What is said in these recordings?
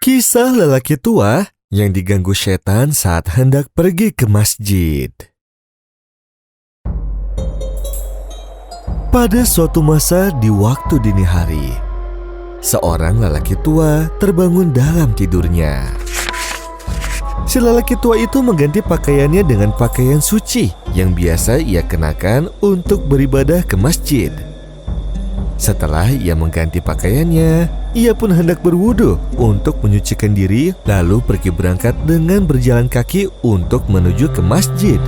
Kisah lelaki tua yang diganggu setan saat hendak pergi ke masjid. Pada suatu masa di waktu dini hari, seorang lelaki tua terbangun dalam tidurnya. Si lelaki tua itu mengganti pakaiannya dengan pakaian suci yang biasa ia kenakan untuk beribadah ke masjid. Setelah ia mengganti pakaiannya, ia pun hendak berwudu untuk menyucikan diri, lalu pergi berangkat dengan berjalan kaki untuk menuju ke masjid.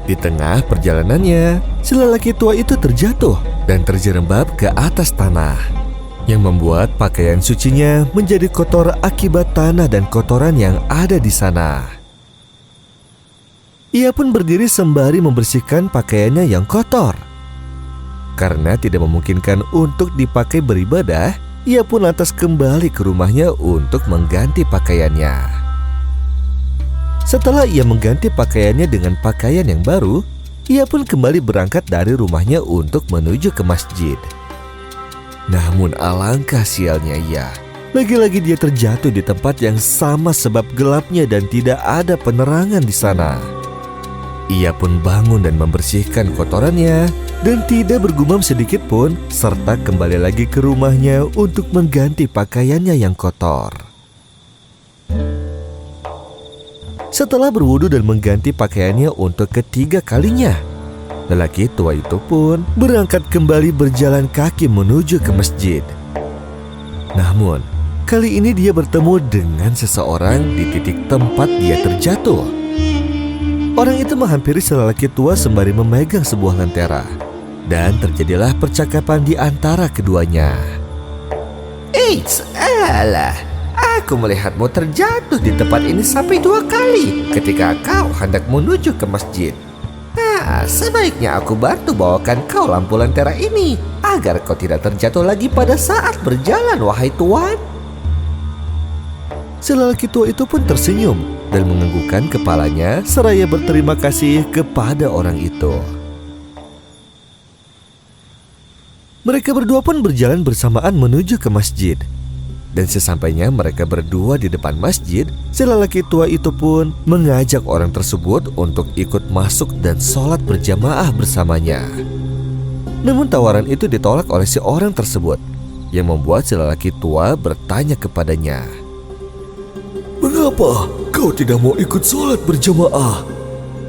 Di tengah perjalanannya, si lelaki tua itu terjatuh dan terjerembab ke atas tanah, yang membuat pakaian sucinya menjadi kotor akibat tanah dan kotoran yang ada di sana. Ia pun berdiri sembari membersihkan pakaiannya yang kotor. Karena tidak memungkinkan untuk dipakai beribadah, ia pun lantas kembali ke rumahnya untuk mengganti pakaiannya. Setelah ia mengganti pakaiannya dengan pakaian yang baru, ia pun kembali berangkat dari rumahnya untuk menuju ke masjid. Namun alangkah sialnya ia, lagi-lagi dia terjatuh di tempat yang sama sebab gelapnya dan tidak ada penerangan di sana. Ia pun bangun dan membersihkan kotorannya dan tidak bergumam sedikit pun, serta kembali lagi ke rumahnya untuk mengganti pakaiannya yang kotor. Setelah berwudu dan mengganti pakaiannya untuk ketiga kalinya, lelaki tua itu pun berangkat kembali berjalan kaki menuju ke masjid. Namun, kali ini dia bertemu dengan seseorang di titik tempat dia terjatuh. Orang itu menghampiri si lelaki tua sembari memegang sebuah lentera, dan terjadilah percakapan di antara keduanya. Eits, alah, aku melihatmu terjatuh di tempat ini sampai 2 kali ketika kau hendak menuju ke masjid. Nah, sebaiknya aku bantu bawakan kau lampu lentera ini agar kau tidak terjatuh lagi pada saat berjalan, wahai tuan. Si lelaki tua itu pun tersenyum dan menganggukkan kepalanya seraya berterima kasih kepada orang itu. Mereka berdua pun berjalan bersamaan menuju ke masjid. Dan sesampainya mereka berdua di depan masjid, si lelaki tua itu pun mengajak orang tersebut untuk ikut masuk dan sholat berjamaah bersamanya. Namun tawaran itu ditolak oleh si orang tersebut, yang membuat si lelaki tua bertanya kepadanya, "Mengapa kau tidak mau ikut sholat berjamaah?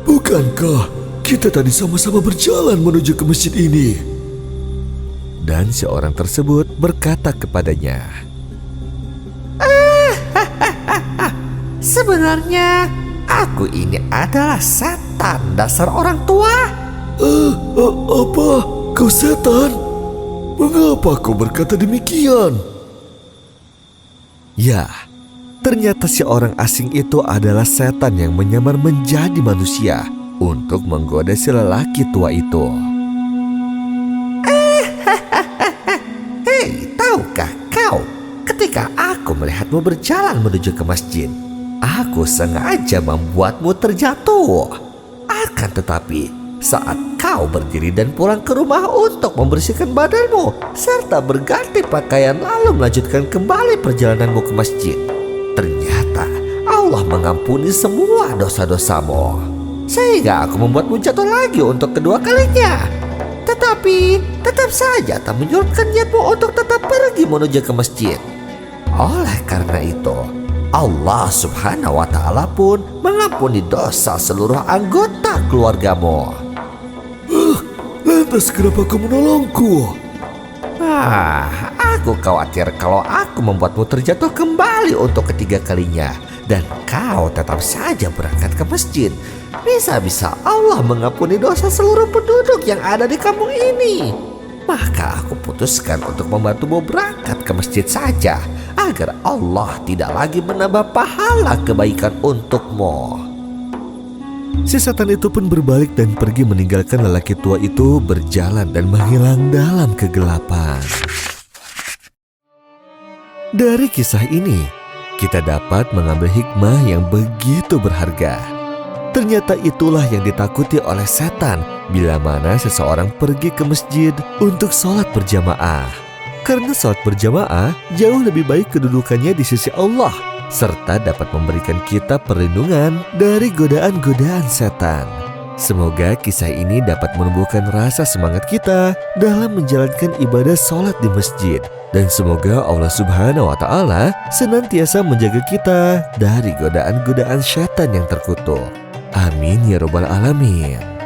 Bukankah kita tadi sama-sama berjalan menuju ke masjid ini?" Dan si orang tersebut berkata kepadanya, Sebenarnya aku ini adalah setan, dasar orang tua. Apa? Kau setan? Mengapa kau berkata demikian? Ya, ternyata si orang asing itu adalah setan yang menyamar menjadi manusia untuk menggoda si lelaki tua itu. Hei, tahukah kau, ketika aku melihatmu berjalan menuju ke masjid, aku sengaja membuatmu terjatuh. Akan tetapi, saat kau berdiri dan pulang ke rumah untuk membersihkan badanmu serta berganti pakaian lalu melanjutkan kembali perjalananmu ke masjid, ternyata Allah mengampuni semua dosa-dosamu, sehingga aku membuatmu jatuh lagi untuk kedua kalinya. Tetapi tetap saja tak menyurutkan niatmu untuk tetap pergi menuju ke masjid. Oleh karena itu, Allah Subhanahu wa Ta'ala pun mengampuni dosa seluruh anggota keluargamu. Lantas kenapa kau menolongku? Aku khawatir kalau aku membuatmu terjatuh kembali untuk ketiga kalinya dan kau tetap saja berangkat ke masjid. Bisa-bisa Allah mengampuni dosa seluruh penduduk yang ada di kampung ini. Maka aku putuskan untuk membantumu berangkat ke masjid saja, agar Allah tidak lagi menambah pahala kebaikan untukmu. Si setan itu pun berbalik dan pergi meninggalkan lelaki tua itu berjalan dan menghilang dalam kegelapan. Dari kisah ini, kita dapat mengambil hikmah yang begitu berharga. Ternyata itulah yang ditakuti oleh setan bila mana seseorang pergi ke masjid untuk sholat berjamaah. Karena sholat berjamaah jauh lebih baik kedudukannya di sisi Allah, serta dapat memberikan kita perlindungan dari godaan-godaan setan. Semoga kisah ini dapat menumbuhkan rasa semangat kita dalam menjalankan ibadah sholat di masjid. Dan semoga Allah Subhanahu wa Ta'ala senantiasa menjaga kita dari godaan-godaan setan yang terkutuk. Amin ya Rabbal Alamin.